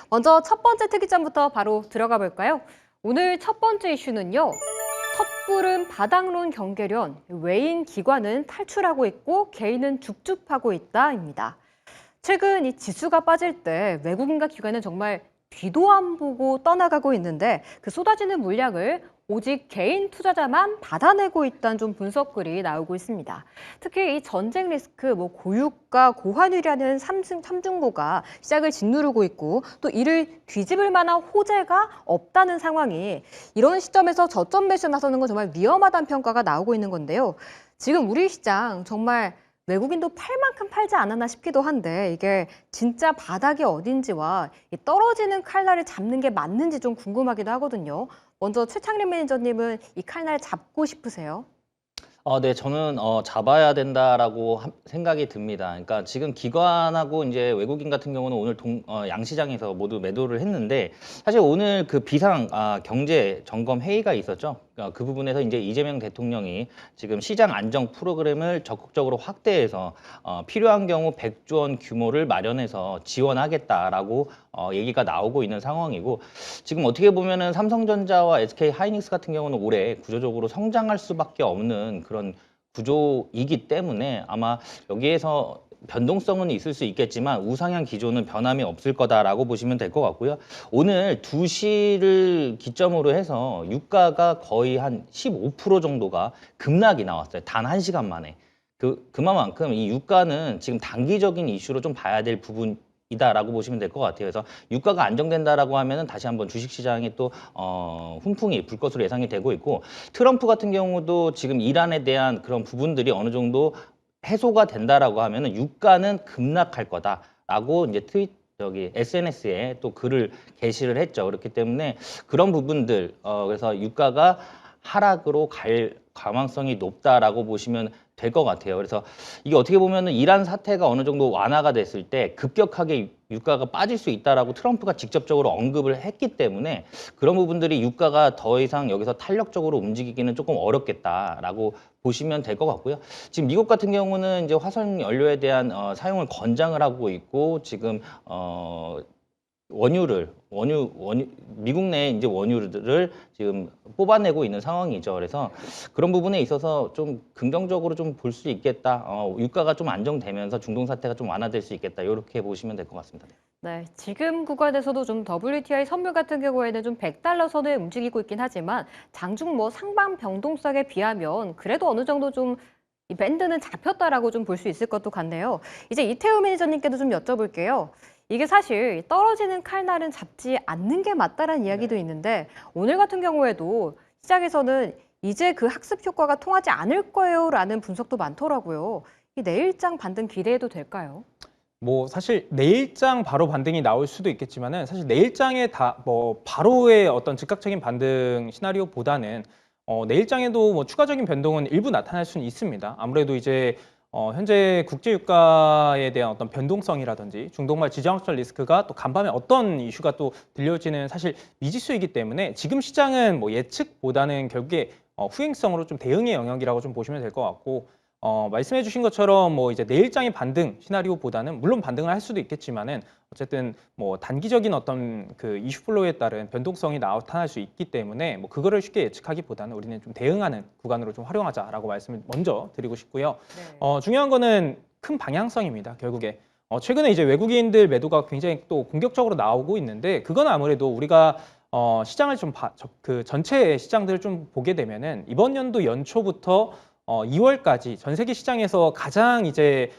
먼저 첫 번째 특이점부터 바로 들어가 볼까요? 오늘 첫 번째 이슈는요. 섣부른 바닥론 경계련, 외인 기관은 탈출하고 있고 개인은 줍줍하고 있다입니다. 최근 이 지수가 빠질 때 외국인과 기관은 정말 뒤도 안 보고 떠나가고 있는데 그 쏟아지는 물량을 오직 개인 투자자만 받아내고 있다는 좀 분석글이 나오고 있습니다. 특히 이 전쟁 리스크, 고유가, 고환율이라는 삼중고가 시장을 짓누르고 있고 또 이를 뒤집을 만한 호재가 없다는 상황이 이런 시점에서 저점 매수에 나서는 건 정말 위험하다는 평가가 나오고 있는 건데요. 지금 우리 시장 정말 외국인도 팔 만큼 팔지 않았나 싶기도 한데 이게 진짜 바닥이 어딘지와 이 떨어지는 칼날을 잡는 게 맞는지 좀 궁금하기도 하거든요. 먼저 최창림 매니저님은 이 칼날 잡고 싶으세요? 네, 저는 잡아야 된다라고 생각이 듭니다. 그러니까 지금 기관하고 이제 외국인 같은 경우는 오늘 양시장에서 모두 매도를 했는데 사실 오늘 그 경제 점검 회의가 있었죠. 그 부분에서 이제 이재명 대통령이 지금 시장 안정 프로그램을 적극적으로 확대해서 필요한 경우 100조 원 규모를 마련해서 지원하겠다라고 얘기가 나오고 있는 상황이고 지금 어떻게 보면은 삼성전자와 SK 하이닉스 같은 경우는 올해 구조적으로 성장할 수밖에 없는 그런 구조이기 때문에 아마 여기에서 변동성은 있을 수 있겠지만 우상향 기조는 변함이 없을 거다라고 보시면 될 것 같고요. 오늘 2시를 기점으로 해서 유가가 거의 한 15% 정도가 급락이 나왔어요. 단 1시간 만에. 그만큼 이 유가는 지금 단기적인 이슈로 좀 봐야 될 부분이다라고 보시면 될 것 같아요. 그래서 유가가 안정된다라고 하면은 다시 한번 주식시장이 또 훈풍이 불 것으로 예상이 되고 있고 트럼프 같은 경우도 지금 이란에 대한 그런 부분들이 어느 정도 해소가 된다라고 하면은 유가는 급락할 거다라고 이제 SNS에 또 글을 게시를 했죠. 그렇기 때문에 그런 부분들 그래서 유가가 하락으로 갈 가망성이 높다라고 보시면 될 것 같아요. 그래서 이게 어떻게 보면은 이란 사태가 어느 정도 완화가 됐을 때 급격하게 유가가 빠질 수 있다라고 트럼프가 직접적으로 언급을 했기 때문에 그런 부분들이 유가가 더 이상 여기서 탄력적으로 움직이기는 조금 어렵겠다라고 보시면 될 것 같고요. 지금 미국 같은 경우는 이제 화석 연료에 대한 사용을 권장을 하고 있고 지금 미국 내 이제 원유를 지금 뽑아내고 있는 상황이죠. 그래서 그런 부분에 있어서 좀 긍정적으로 좀 볼 수 있겠다. 유가가 좀 안정되면서 중동 사태가 좀 완화될 수 있겠다. 이렇게 보시면 될 것 같습니다. 네, 지금 구간에서도 좀 WTI 선물 같은 경우에는 좀 100달러 선에 움직이고 있긴 하지만 장중 상방 변동성에 비하면 그래도 어느 정도 좀 이 밴드는 잡혔다라고 좀 볼 수 있을 것도 같네요. 이제 이태우 매니저님께도 좀 여쭤볼게요. 이게 사실 떨어지는 칼날은 잡지 않는 게 맞다라는 이야기도 있는데 오늘 같은 경우에도 시장에서는 이제 그 학습 효과가 통하지 않을 거예요라는 분석도 많더라고요. 이 내일장 반등 기대해도 될까요? 사실 내일장 바로 반등이 나올 수도 있겠지만은 사실 내일장에 바로의 어떤 즉각적인 반등 시나리오보다는 내일장에도 추가적인 변동은 일부 나타날 수는 있습니다. 아무래도 이제 현재 국제 유가에 대한 어떤 변동성이라든지 중동발 지정학적 리스크가 또 간밤에 어떤 이슈가 또 들려올지는 사실 미지수이기 때문에 지금 시장은 예측보다는 결국에 후행성으로 좀 대응의 영역이라고 좀 보시면 될 것 같고 말씀해 주신 것처럼 이제 내일장의 반등 시나리오보다는 물론 반등을 할 수도 있겠지만은 어쨌든 단기적인 어떤 그 이슈 플로우에 따른 변동성이 나타날 수 있기 때문에 그거를 쉽게 예측하기보다는 우리는 좀 대응하는 구간으로 좀 활용하자라고 말씀을 먼저 드리고 싶고요. 네. 중요한 거는 큰 방향성입니다. 결국에 최근에 이제 외국인들 매도가 굉장히 또 공격적으로 나오고 있는데 그건 아무래도 우리가 시장을 그 전체 시장들을 좀 보게 되면은 이번 연도 연초부터 2월까지 전 세계 시장에서 가장 이제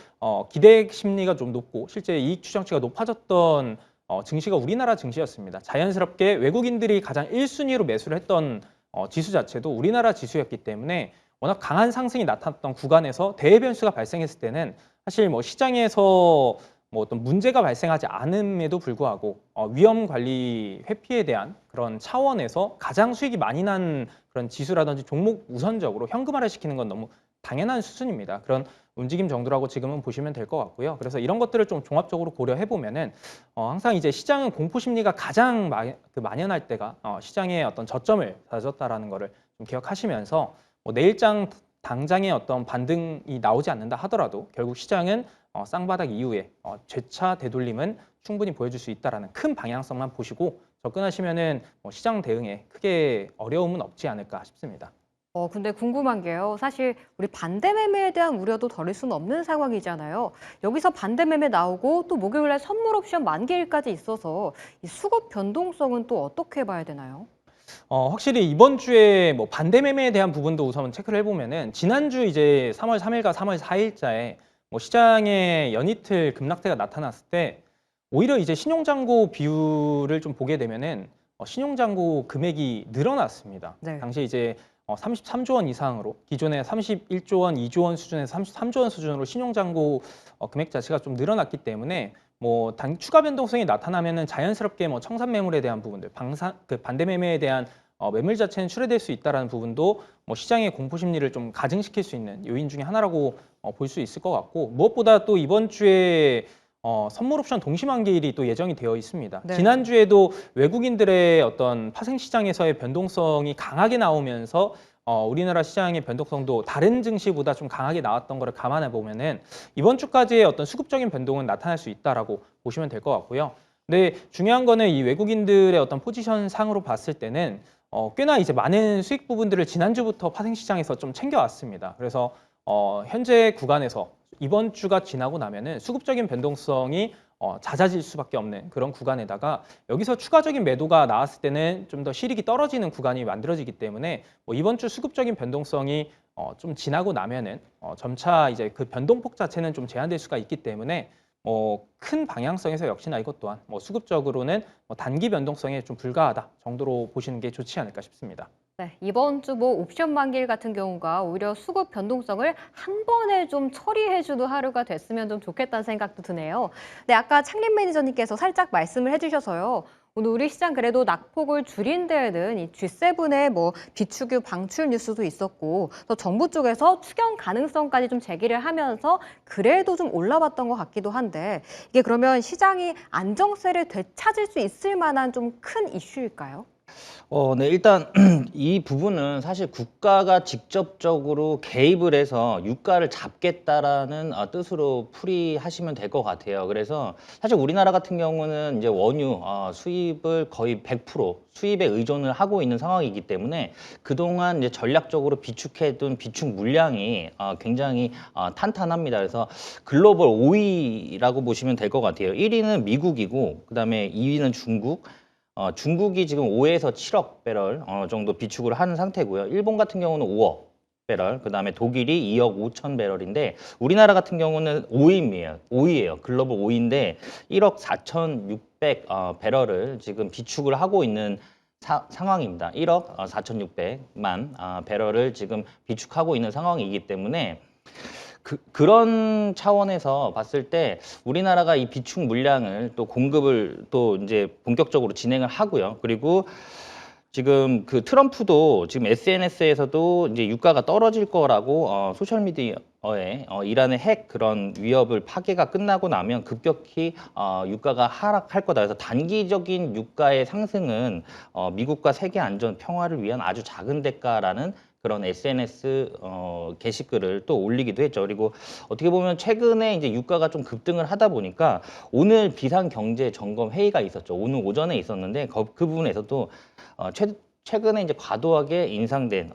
기대 심리가 좀 높고 실제 이익 추정치가 높아졌던 증시가 우리나라 증시였습니다. 자연스럽게 외국인들이 가장 1순위로 매수를 했던 지수 자체도 우리나라 지수였기 때문에 워낙 강한 상승이 나타났던 구간에서 대외 변수가 발생했을 때는 사실 시장에서 어떤 문제가 발생하지 않음에도 불구하고 위험 관리 회피에 대한 그런 차원에서 가장 수익이 많이 난 그런 지수라든지 종목 우선적으로 현금화를 시키는 건 너무 당연한 수준입니다. 그런 움직임 정도라고 지금은 보시면 될 것 같고요. 그래서 이런 것들을 좀 종합적으로 고려해 보면은 항상 이제 시장은 공포 심리가 가장 만연할 때가 시장의 어떤 저점을 다졌다라는 거를 좀 기억하시면서 내일장 당장의 어떤 반등이 나오지 않는다 하더라도 결국 시장은 쌍바닥 이후에 재차 되돌림은 충분히 보여줄 수 있다라는 큰 방향성만 보시고 접근하시면은 시장 대응에 크게 어려움은 없지 않을까 싶습니다. 근데 궁금한 게요. 사실 우리 반대 매매에 대한 우려도 덜을 수는 없는 상황이잖아요. 여기서 반대 매매 나오고 또 목요일 날 선물 옵션 만기일까지 있어서 이 수급 변동성은 또 어떻게 봐야 되나요? 확실히 이번 주에 반대 매매에 대한 부분도 우선 체크를 해보면은 지난주 이제 3월 3일과 3월 4일자에 시장에 연이틀 급락세가 나타났을 때 오히려 이제 신용잔고 비율을 좀 보게 되면은 신용잔고 금액이 늘어났습니다. 네. 당시 이제 33조 원 이상으로 기존에 31조 원, 2조 원 수준에서 33조 원 수준으로 신용잔고 금액 자체가 좀 늘어났기 때문에 추가 변동성이 나타나면은 자연스럽게 청산 매물에 대한 부분들, 반대 매매에 대한 매물 자체는 출회될 수 있다라는 부분도 시장의 공포 심리를 좀 가증시킬 수 있는 요인 중에 하나라고 볼 수 있을 것 같고 무엇보다 또 이번 주에 선물 옵션 동시만기일이 또 예정이 되어 있습니다. 네. 지난주에도 외국인들의 어떤 파생 시장에서의 변동성이 강하게 나오면서 우리나라 시장의 변동성도 다른 증시보다 좀 강하게 나왔던 거를 감안해 보면은 이번 주까지의 어떤 수급적인 변동은 나타날 수 있다라고 보시면 될 것 같고요. 근데 중요한 거는 이 외국인들의 어떤 포지션 상으로 봤을 때는 꽤나 이제 많은 수익 부분들을 지난주부터 파생 시장에서 좀 챙겨왔습니다. 그래서 현재 구간에서 이번 주가 지나고 나면은 수급적인 변동성이 잦아질 수밖에 없는 그런 구간에다가 여기서 추가적인 매도가 나왔을 때는 좀 더 실익이 떨어지는 구간이 만들어지기 때문에 이번 주 수급적인 변동성이 좀 지나고 나면은 점차 이제 그 변동폭 자체는 좀 제한될 수가 있기 때문에 큰 방향성에서 역시나 이것 또한 수급적으로는 단기 변동성에 좀 불과하다 정도로 보시는 게 좋지 않을까 싶습니다. 네, 이번 주 옵션 만기일 같은 경우가 오히려 수급 변동성을 한 번에 좀 처리해주는 하루가 됐으면 좀 좋겠다는 생각도 드네요. 네, 아까 창립 매니저님께서 살짝 말씀을 해주셔서요. 오늘 우리 시장 그래도 낙폭을 줄인 데에는 이 G7의 비축유 방출 뉴스도 있었고 또 정부 쪽에서 추경 가능성까지 좀 제기를 하면서 그래도 좀 올라왔던 것 같기도 한데 이게 그러면 시장이 안정세를 되찾을 수 있을 만한 좀 큰 이슈일까요? 네, 일단 이 부분은 사실 국가가 직접적으로 개입을 해서 유가를 잡겠다라는 뜻으로 풀이하시면 될 것 같아요. 그래서 사실 우리나라 같은 경우는 이제 원유 수입을 거의 100% 수입에 의존을 하고 있는 상황이기 때문에 그동안 이제 전략적으로 비축해둔 비축 물량이 굉장히 탄탄합니다. 그래서 글로벌 5위라고 보시면 될 것 같아요. 1위는 미국이고 그다음에 2위는 중국. 중국이 지금 5에서 7억 배럴 정도 비축을 하는 상태고요. 일본 같은 경우는 5억 배럴, 그 다음에 독일이 2억 5천 배럴인데 우리나라 같은 경우는 5위예요. 글로벌 5위인데 1억 4,600 배럴을 지금 비축을 하고 있는 상황입니다. 1억 4,600만 배럴을 지금 비축하고 있는 상황이기 때문에 그런 차원에서 봤을 때 우리나라가 이 비축 물량을 또 공급을 또 이제 본격적으로 진행을 하고요. 그리고 지금 그 트럼프도 지금 SNS에서도 이제 유가가 떨어질 거라고 소셜 미디어에 이란의 핵 그런 위협을 파괴가 끝나고 나면 급격히 유가가 하락할 거다. 그래서 단기적인 유가의 상승은 미국과 세계 안전 평화를 위한 아주 작은 대가라는 그런 SNS 게시글을 또 올리기도 했죠. 그리고 어떻게 보면 최근에 이제 유가가 좀 급등을 하다 보니까 오늘 비상경제점검 회의가 있었죠. 오늘 오전에 있었는데 그 부분에서도 최근에 이제 과도하게 인상된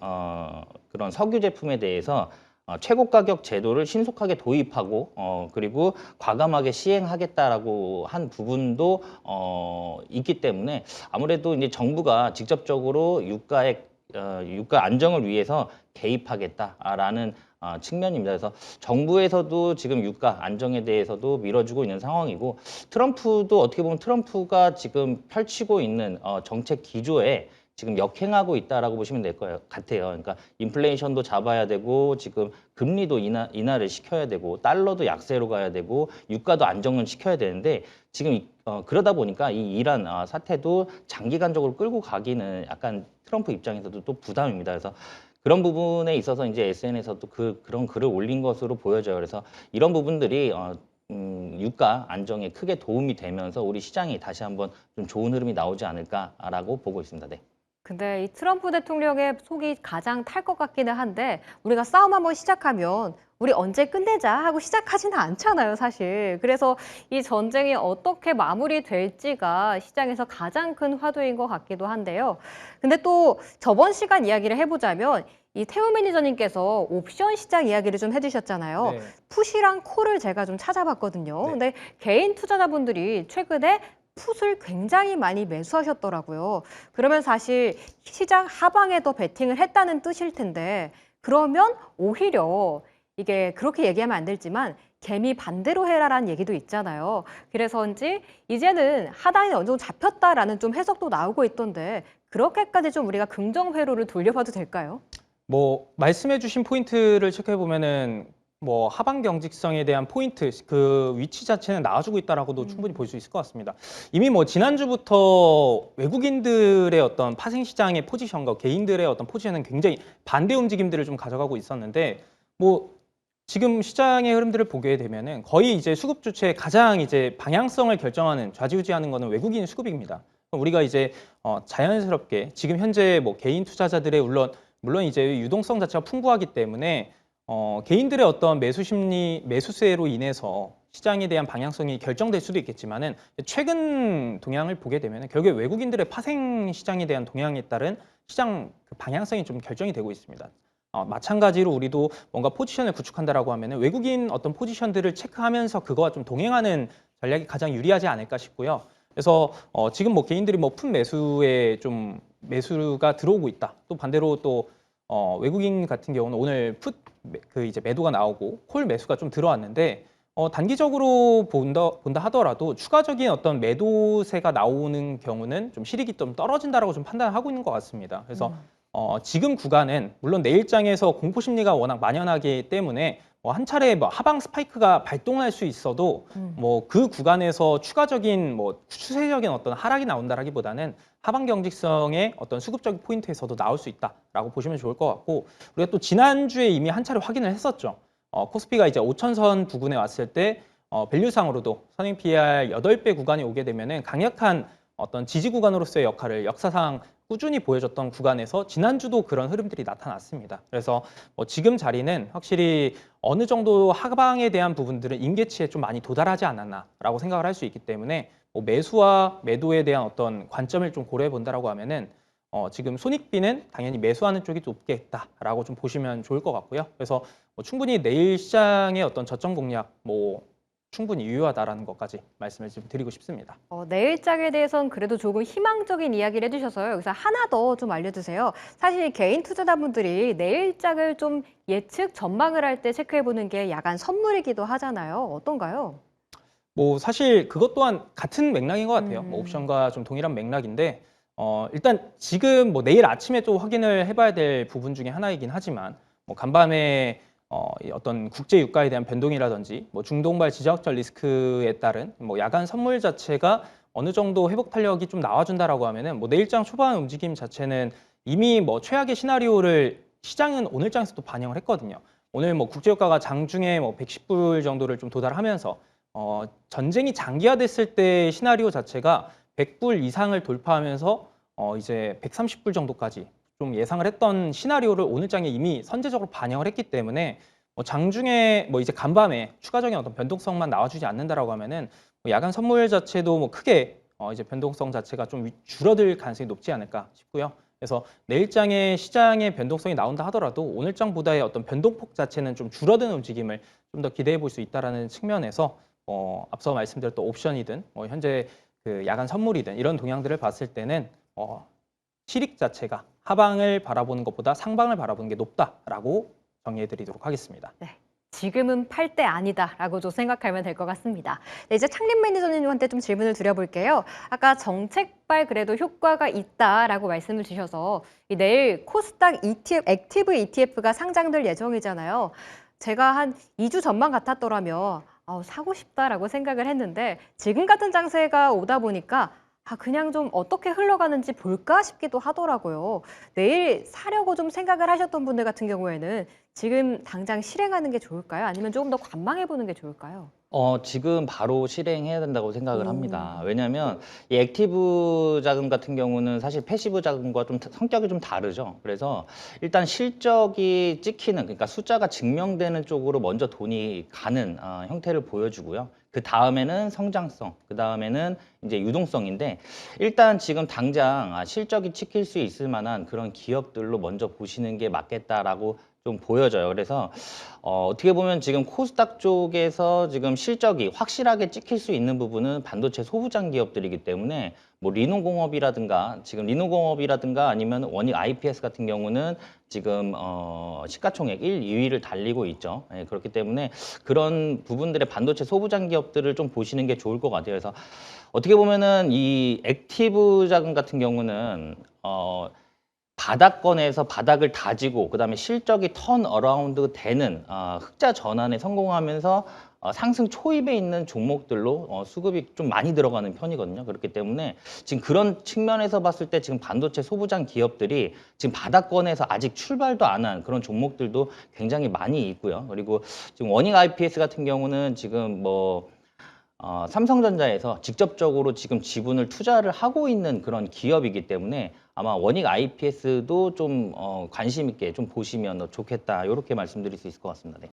그런 석유 제품에 대해서 최고 가격 제도를 신속하게 도입하고 그리고 과감하게 시행하겠다라고 한 부분도 있기 때문에 아무래도 이제 정부가 직접적으로 유가 안정을 위해서 개입하겠다라는 측면입니다. 그래서 정부에서도 지금 유가 안정에 대해서도 밀어주고 있는 상황이고 트럼프도 어떻게 보면 트럼프가 지금 펼치고 있는 정책 기조에 지금 역행하고 있다라고 보시면 될 것 같아요. 그러니까 인플레이션도 잡아야 되고 지금 금리도 인하를 시켜야 되고 달러도 약세로 가야 되고 유가도 안정을 시켜야 되는데 지금 그러다 보니까 이 이란 사태도 장기간적으로 끌고 가기는 약간 트럼프 입장에서도 또 부담입니다. 그래서 그런 부분에 있어서 이제 SNS에서도 그런 글을 올린 것으로 보여져요. 그래서 이런 부분들이 유가 안정에 크게 도움이 되면서 우리 시장이 다시 한번 좀 좋은 흐름이 나오지 않을까라고 보고 있습니다. 네. 근데 이 트럼프 대통령의 속이 가장 탈 것 같기는 한데 우리가 싸움 한번 시작하면 우리 언제 끝내자 하고 시작하지는 않잖아요, 사실. 그래서 이 전쟁이 어떻게 마무리될지가 시장에서 가장 큰 화두인 것 같기도 한데요. 근데 또 저번 시간 이야기를 해보자면 이 태우 매니저님께서 옵션 시장 이야기를 좀 해주셨잖아요. 네. 풋이랑 콜을 제가 좀 찾아봤거든요. 네. 근데 개인 투자자분들이 최근에 풋을 굉장히 많이 매수하셨더라고요. 그러면 사실 시장 하방에 더 베팅을 했다는 뜻일 텐데 그러면 오히려 이게 그렇게 얘기하면 안 되지만 개미 반대로 해라라는 얘기도 있잖아요. 그래서인지 이제는 하단이 어느 정도 잡혔다라는 좀 해석도 나오고 있던데 그렇게까지 좀 우리가 긍정 회로를 돌려봐도 될까요? 뭐 말씀해주신 포인트를 체크해 보면은 뭐 하방 경직성에 대한 포인트 그 위치 자체는 나와주고 있다라고도 충분히 볼 수 있을 것 같습니다. 이미 뭐 지난주부터 외국인들의 어떤 파생 시장의 포지션과 개인들의 어떤 포지션은 굉장히 반대 움직임들을 좀 가져가고 있었는데 뭐 지금 시장의 흐름들을 보게 되면은 거의 이제 수급 주체의 가장 이제 방향성을 결정하는 좌지우지하는 거는 외국인 수급입니다. 우리가 이제 자연스럽게 지금 현재 뭐 개인 투자자들의 물론 이제 유동성 자체가 풍부하기 때문에 개인들의 어떤 매수 심리, 매수세로 인해서 시장에 대한 방향성이 결정될 수도 있겠지만은 최근 동향을 보게 되면 결국에 외국인들의 파생 시장에 대한 동향에 따른 시장 그 방향성이 좀 결정이 되고 있습니다. 마찬가지로 우리도 뭔가 포지션을 구축한다라고 하면은 외국인 어떤 포지션들을 체크하면서 그거와 좀 동행하는 전략이 가장 유리하지 않을까 싶고요. 그래서 지금 뭐 개인들이 뭐 푼 매수에 좀 매수가 들어오고 있다. 또 반대로 또 외국인 같은 경우는 오늘 그 이제 매도가 나오고 콜 매수가 좀 들어왔는데 단기적으로 본다 하더라도 추가적인 어떤 매도세가 나오는 경우는 좀 실익이 좀 떨어진다라고 좀 판단하고 있는 것 같습니다. 그래서 지금 구간은 물론 내일장에서 공포 심리가 워낙 만연하기 때문에 한 차례 뭐 하방 스파이크가 발동할 수 있어도 뭐 그 구간에서 추가적인 뭐 추세적인 어떤 하락이 나온다라기보다는 하방 경직성의 어떤 수급적인 포인트에서도 나올 수 있다라고 보시면 좋을 것 같고 우리가 또 지난주에 이미 한 차례 확인을 했었죠. 코스피가 이제 5천선 부근에 왔을 때 밸류상으로도 선행 PER 8배 구간에 오게 되면은 강력한 어떤 지지 구간으로서의 역할을 역사상 꾸준히 보여줬던 구간에서 지난주도 그런 흐름들이 나타났습니다. 그래서 지금 자리는 확실히 어느 정도 하방에 대한 부분들은 임계치에 좀 많이 도달하지 않았나라고 생각을 할 수 있기 때문에 매수와 매도에 대한 어떤 관점을 좀 고려해 본다라고 하면은 지금 손익비는 당연히 매수하는 쪽이 높겠다라고 좀 보시면 좋을 것 같고요. 그래서 충분히 내일 시장의 어떤 저점 공략 충분히 유효하다라는 것까지 말씀을 좀 드리고 싶습니다. 내일장에 대해서는 그래도 조금 희망적인 이야기를 해주셔서요. 여기서 하나 더 좀 알려주세요. 사실 개인 투자자분들이 내일장을 좀 예측 전망을 할 때 체크해보는 게 야간 선물이기도 하잖아요. 어떤가요? 뭐 사실 그것 또한 같은 맥락인 것 같아요. 뭐 옵션과 좀 동일한 맥락인데 일단 지금 뭐 내일 아침에 또 확인을 해봐야 될 부분 중에 하나이긴 하지만 뭐 간밤에 이 어떤 국제 유가에 대한 변동이라든지 뭐 중동발 지정학적 리스크에 따른 뭐 야간 선물 자체가 어느 정도 회복 탄력이 좀 나와준다라고 하면은 뭐 내일장 초반 움직임 자체는 이미 뭐 최악의 시나리오를 시장은 오늘장에서도 반영을 했거든요. 오늘 뭐 국제 유가가 장중에 뭐 110불 정도를 좀 도달하면서 전쟁이 장기화됐을 때 시나리오 자체가 100불 이상을 돌파하면서 이제 130불 정도까지 좀 예상을 했던 시나리오를 오늘장에 이미 선제적으로 반영을 했기 때문에 장중에 뭐 이제 간밤에 추가적인 어떤 변동성만 나와주지 않는다라고 하면은 야간 선물 자체도 뭐 크게 이제 변동성 자체가 좀 줄어들 가능성이 높지 않을까 싶고요. 그래서 내일장에 시장의 변동성이 나온다 하더라도 오늘장보다의 어떤 변동폭 자체는 좀 줄어드는 움직임을 좀 더 기대해 볼 수 있다라는 측면에서 앞서 말씀드렸던 옵션이든 현재 그 야간 선물이든 이런 동향들을 봤을 때는 실익 자체가 하방을 바라보는 것보다 상방을 바라보는 게 높다라고 정리해드리도록 하겠습니다. 네. 지금은 팔 때 아니다라고 좀 생각하면 될 것 같습니다. 네, 이제 창립 매니저님한테 좀 질문을 드려볼게요. 아까 정책발 그래도 효과가 있다라고 말씀을 주셔서 내일 코스닥 ETF, 액티브 ETF가 상장될 예정이잖아요. 제가 한 2주 전만 같았더라면 사고 싶다라고 생각을 했는데 지금 같은 장세가 오다 보니까 그냥 좀 어떻게 흘러가는지 볼까 싶기도 하더라고요. 내일 사려고 좀 생각을 하셨던 분들 같은 경우에는 지금 당장 실행하는 게 좋을까요? 아니면 조금 더 관망해 보는 게 좋을까요? 지금 바로 실행해야 된다고 생각을 오. 합니다. 왜냐하면 이 액티브 자금 같은 경우는 사실 패시브 자금과 좀 성격이 좀 다르죠. 그래서 일단 실적이 찍히는, 그러니까 숫자가 증명되는 쪽으로 먼저 돈이 가는 형태를 보여주고요. 그 다음에는 성장성, 그 다음에는 이제 유동성인데 일단 지금 당장 실적이 찍힐 수 있을 만한 그런 기업들로 먼저 보시는 게 맞겠다라고 좀 보여져요. 그래서 어떻게 보면 지금 코스닥 쪽에서 지금 실적이 확실하게 찍힐 수 있는 부분은 반도체 소부장 기업들이기 때문에 뭐 리노공업이라든가 지금 리노공업이라든가 아니면 원익 IPS 같은 경우는 지금 시가총액 1, 2위를 달리고 있죠. 예, 그렇기 때문에 그런 부분들의 반도체 소부장 기업들을 좀 보시는 게 좋을 것 같아요. 그래서 어떻게 보면은 이 액티브 자금 같은 경우는 바닥권에서 바닥을 다지고 그다음에 실적이 턴 어라운드 되는 흑자 전환에 성공하면서 상승 초입에 있는 종목들로 수급이 좀 많이 들어가는 편이거든요. 그렇기 때문에 지금 그런 측면에서 봤을 때 지금 반도체 소부장 기업들이 지금 바닥권에서 아직 출발도 안 한 그런 종목들도 굉장히 많이 있고요. 그리고 지금 원익 IPS 같은 경우는 지금 삼성전자에서 직접적으로 지금 지분을 투자를 하고 있는 그런 기업이기 때문에 아마 원익 IPS도 좀 관심 있게 좀 보시면 좋겠다. 이렇게 말씀드릴 수 있을 것 같습니다. 네.